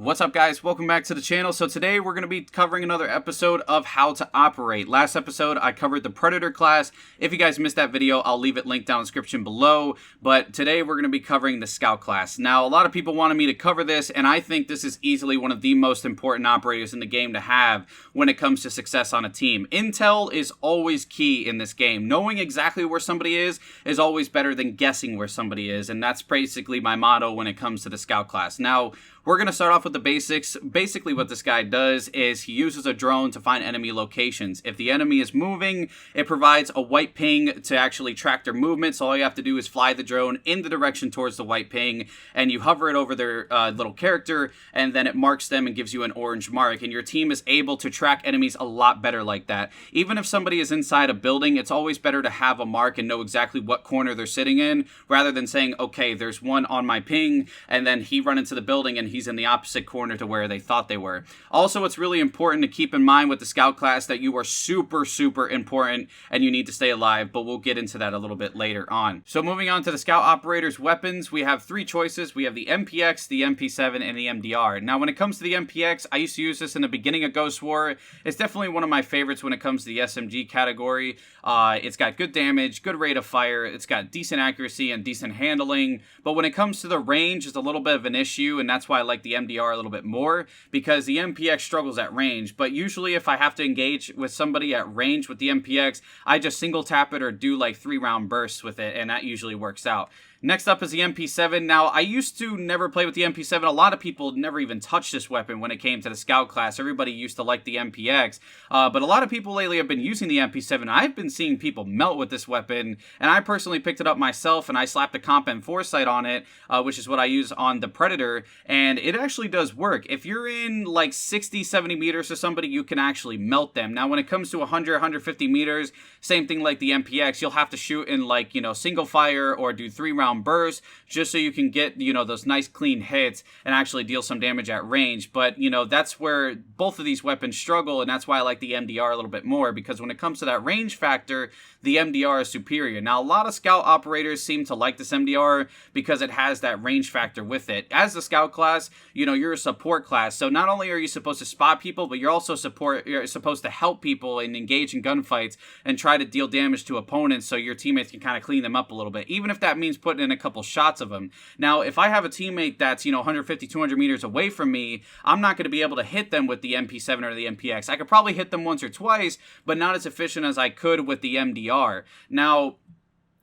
What's up, guys? Welcome back to the channel. So today we're going to be covering another episode of How to Operate. Last episode I covered the Predator class. If you guys missed that video, I'll leave it linked down in the description below. But today we're going to be covering the Scout class. Now, a lot of people wanted me to cover this, and I think this is easily one of the most important operators in the game to have when it comes to success on a team. Intel is always key in this game. Knowing exactly where somebody is always better than guessing where somebody is, and that's basically my motto when it comes to the Scout class. Now, we're going to start off with the basics. Basically, what this guy does is he uses a drone to find enemy locations. If the enemy is moving, it provides a white ping to actually track their movement. So all you have to do is fly the drone in the direction towards the white ping, and you hover it over their little character, and then it marks them and gives you an orange mark. And your team is able to track enemies a lot better like that. Even if somebody is inside a building, it's always better to have a mark and know exactly what corner they're sitting in, rather than saying, okay, there's one on my ping, and then he run into the building and he's in the opposite corner to where they thought they were. Also, it's really important to keep in mind with the Scout class that you are super important and you need to stay alive, but we'll get into that a little bit later on. So moving on to the Scout operator's weapons, we have three choices. We have the MPX, the MP7, and the MDR. Now, when it comes to the MPX, I used to use this in the beginning of Ghost War. It's definitely one of my favorites when it comes to the SMG category. It's got good damage, good rate of fire, it's got decent accuracy and decent handling, but when it comes to the range, it's a little bit of an issue, and that's why I like the MDR a little bit more, because the MPX struggles at range. But usually if I have to engage with somebody at range with the MPX, I just single tap it or do like 3-round bursts with it, and that usually works out. Next up is the MP7. Now, I used to never play with the MP7. A lot of people never even touched this weapon when it came to the Scout class. Everybody used to like the MPX, but a lot of people lately have been using the MP7. I've been seeing people melt with this weapon, and I personally picked it up myself, and I slapped a Comp M4 sight on it, which is what I use on the Predator, and it actually does work. If you're in like 60, 70 meters to somebody, you can actually melt them. Now, when it comes to 100, 150 meters, same thing like the MPX, you'll have to shoot in like, single fire or do 3-round burst just so you can get those nice clean hits and actually deal some damage at range. But that's where both of these weapons struggle, and that's why I like the MDR a little bit more, because when it comes to that range factor, the MDR is superior. Now, a lot of Scout operators seem to like this MDR because it has that range factor with it. As the Scout class, you're a support class, so not only are you supposed to spot people, but you're also supposed to help people and engage in gunfights and try to deal damage to opponents so your teammates can kind of clean them up a little bit, even if that means putting in a couple shots of them. Now, if I have a teammate that's 150, 200 meters away from me, I'm not going to be able to hit them with the MP7 or the MPX. I could probably hit them once or twice, but not as efficient as I could with the MDR. Now,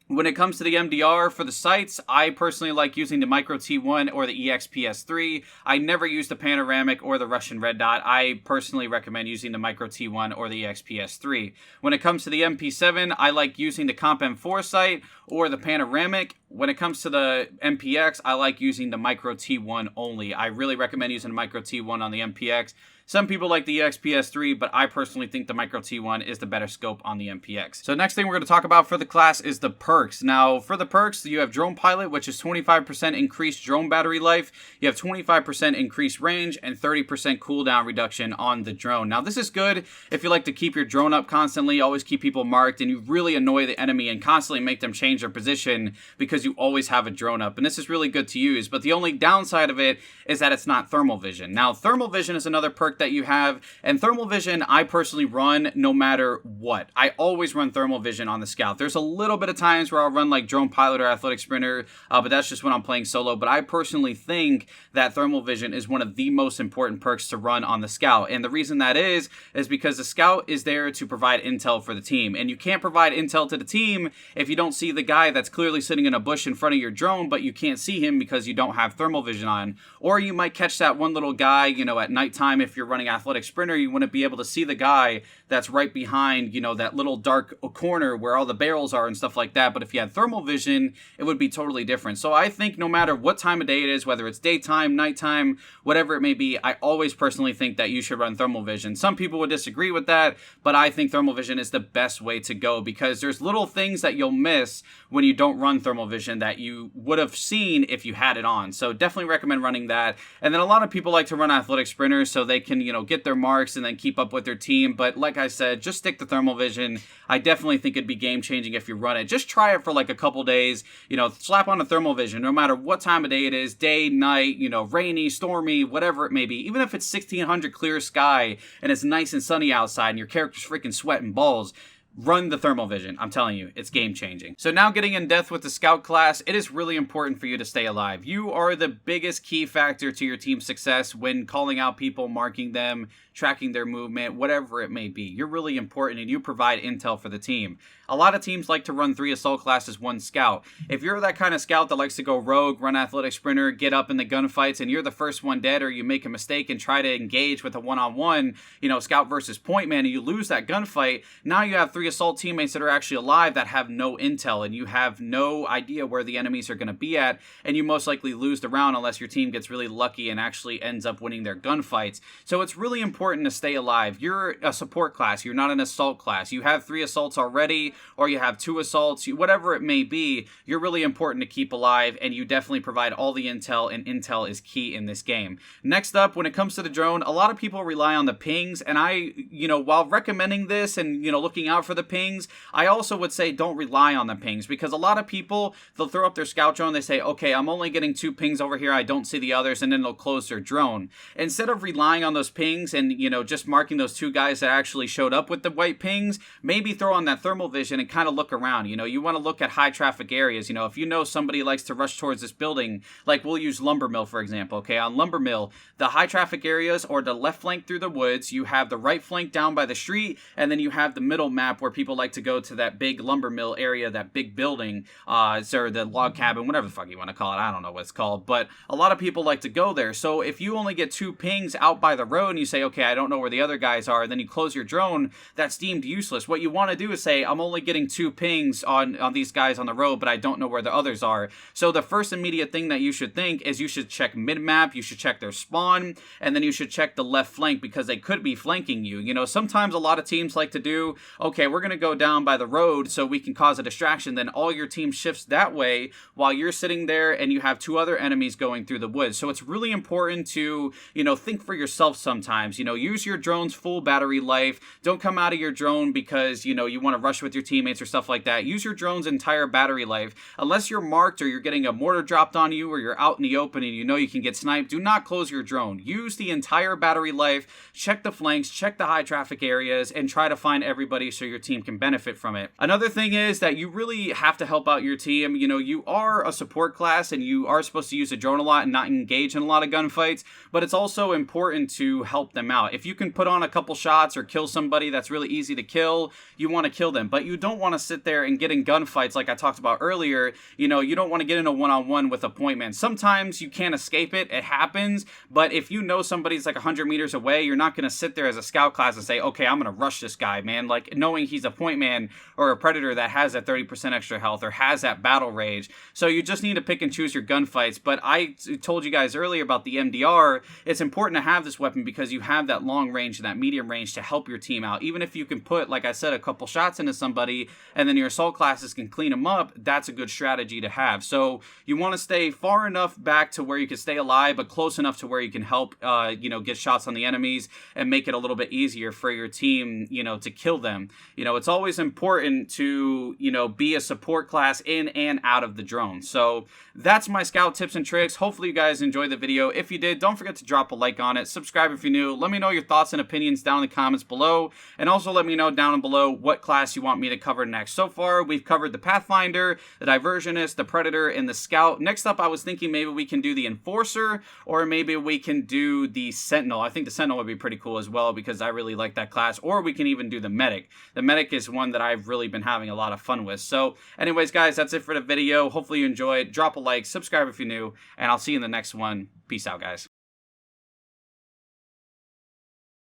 when it comes to the MDR for the sights, I personally like using the Micro T1 or the EXPS3. I never use the Panoramic or the Russian Red Dot. I personally recommend using the Micro T1 or the EXPS3. When it comes to the MP7, I like using the Comp M4 sight or the Panoramic. When it comes to the MPX, I like using the Micro T1 only. I really recommend using the Micro T1 on the MPX. Some people like the XPS3, but I personally think the Micro T1 is the better scope on the MPX. So next thing we're going to talk about for the class is the perks. Now, for the perks, you have Drone Pilot, which is 25% increased drone battery life. You have 25% increased range and 30% cooldown reduction on the drone. Now, this is good if you like to keep your drone up constantly, always keep people marked, and you really annoy the enemy and constantly make them change their position because you always have a drone up. And this is really good to use, but the only downside of it is that it's not thermal vision. Now, thermal vision is another perk that you have, and thermal vision I personally run no matter what. I always run thermal vision on the Scout. There's a little bit of times where I'll run like Drone Pilot or Athletic Sprinter, but that's just when I'm playing solo. But I personally think that thermal vision is one of the most important perks to run on the Scout, and the reason that is because the Scout is there to provide intel for the team, and you can't provide intel to the team if you don't see the guy that's clearly sitting in a bush in front of your drone, but you can't see him because you don't have thermal vision on. Or you might catch that one little guy, at nighttime. If you're running Athletic Sprinter, you wouldn't be able to see the guy that's right behind, that little dark corner where all the barrels are and stuff like that. But if you had thermal vision, it would be totally different. So I think no matter what time of day it is, whether it's daytime, nighttime, whatever it may be, I always personally think that you should run thermal vision. Some people would disagree with that, but I think thermal vision is the best way to go, because there's little things that you'll miss when you don't run thermal vision vision that you would have seen if you had it on. So definitely recommend running that. And then a lot of people like to run athletic sprinters so they can, get their marks and then keep up with their team. But like I said, just stick to thermal vision. I definitely think it'd be game changing if you run it. Just try it for like a couple days, slap on a thermal vision, no matter what time of day it is, day, night, rainy, stormy, whatever it may be. Even if it's 1600 clear sky and it's nice and sunny outside and your character's freaking sweating balls, run the thermal vision. I'm telling you, it's game changing. So now getting in depth with the scout class, it is really important for you to stay alive. You are the biggest key factor to your team's success when calling out people, marking them, tracking their movement, whatever it may be. You're really important and you provide intel for the team. A lot of teams like to run 3 assault classes, 1 scout. If you're that kind of scout that likes to go rogue, run athletic sprinter, get up in the gunfights, and you're the first one dead, or you make a mistake and try to engage with a one-on-one, scout versus point man, and you lose that gunfight, now you have 3 assault teammates that are actually alive that have no intel, and you have no idea where the enemies are going to be at, and you most likely lose the round unless your team gets really lucky and actually ends up winning their gunfights. So it's really important to stay alive. You're a support class. You're not an assault class. You have 3 assaults already, or you have 2 assaults, whatever it may be. You're really important to keep alive, and you definitely provide all the intel, and intel is key in this game. Next up, when it comes to the drone, a lot of people rely on the pings, and I, while recommending this and, looking out for the pings, I also would say don't rely on the pings, because a lot of people, they'll throw up their scout drone, they say, okay, I'm only getting 2 pings over here, I don't see the others, and then they'll close their drone. Instead of relying on those pings and, just marking those 2 guys that actually showed up with the white pings, maybe throw on that thermal vision and kind of look around. You want to look at high traffic areas. If you know somebody likes to rush towards this building, like we'll use Lumber Mill, for example. Okay, on Lumber Mill, the high traffic areas or the left flank through the woods, you have the right flank down by the street, and then you have the middle map where people like to go to that big Lumber Mill area, that big building, or the log cabin, whatever the fuck you want to call it. I don't know what it's called, but a lot of people like to go there. So if you only get 2 pings out by the road and you say, okay, I don't know where the other guys are, and then you close your drone, that's deemed useless. What you want to do is say, I'm only getting 2 pings on these guys on the road, but I don't know where the others are. So the first immediate thing that you should think is you should check mid-map, you should check their spawn, and then you should check the left flank, because they could be flanking you. Sometimes a lot of teams like to do, okay, we're going to go down by the road so we can cause a distraction, then all your team shifts that way while you're sitting there and you have 2 other enemies going through the woods. So it's really important to, think for yourself sometimes. Use your drone's full battery life. Don't come out of your drone because, you want to rush with your teammates or stuff like that. Use your drone's entire battery life. Unless you're marked or you're getting a mortar dropped on you or you're out in the open and you can get sniped, do not close your drone. Use the entire battery life, check the flanks, check the high traffic areas, and try to find everybody so your team can benefit from it. Another thing is that you really have to help out your team. You are a support class and you are supposed to use a drone a lot and not engage in a lot of gunfights, but it's also important to help them out. If you can put on a couple shots or kill somebody that's really easy to kill, you want to kill them, but you don't want to sit there and get in gunfights like I talked about earlier. You don't want to get in a one-on-one with a point man. Sometimes you can't escape it. It happens, but if you know somebody's like 100 meters away, you're not going to sit there as a scout class and say, okay, I'm going to rush this guy, man. Like, knowing he's a point man or a predator that has that 30% extra health or has that battle rage. So you just need to pick and choose your gunfights. But I told you guys earlier about the MDR. It's important to have this weapon because you have that long range and that medium range to help your team out. Even if you can put, like I said, a couple shots into somebody and then your assault classes can clean them up, that's a good strategy to have. So you want to stay far enough back to where you can stay alive, but close enough to where you can help, get shots on the enemies and make it a little bit easier for your team, to kill them. It's always important to, be a support class in and out of the drone. So that's my scout tips and tricks. Hopefully you guys enjoyed the video. If you did, don't forget to drop a like on it. Subscribe if you're new. Let me know your thoughts and opinions down in the comments below. And also let me know down below what class you want me to cover next. So far, we've covered the Pathfinder, the Diversionist, the Predator, and the Scout. Next up, I was thinking maybe we can do the Enforcer, or maybe we can do the Sentinel. I think the Sentinel would be pretty cool as well because I really like that class. Or we can even do the Medic. The Medic is one that I've really been having a lot of fun with. So anyways, guys, that's it for the video. Hopefully you enjoyed. Drop a like, subscribe if you're new, and I'll see you in the next one. Peace out, guys.